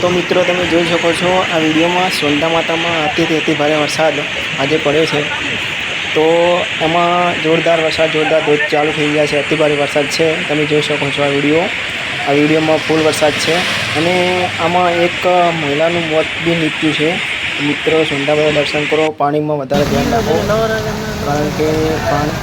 तो मित्रों તમે જોઈ શકો છો આ વિડીયોમાં સોનતા માતામાં અતિ ભારે વરસાદ આજે પડ્યો છે। તો એમાં જોરદાર વરસાદ જોરદાર ધોધ ચાલુ થઈ ગયા છે। અતિ ભારે વરસાદ છે, તમે જોઈ શકો છો આ વિડીયોમાં ફૂલ વરસાદ છે અને આમાં એક મહિલાનું મોત બી નીપજ્યું છે। મિત્રો સોનતા માતા દર્શન કરો, પાણીમાં વધારે ધ્યાન રાખો કારણ કે પાણી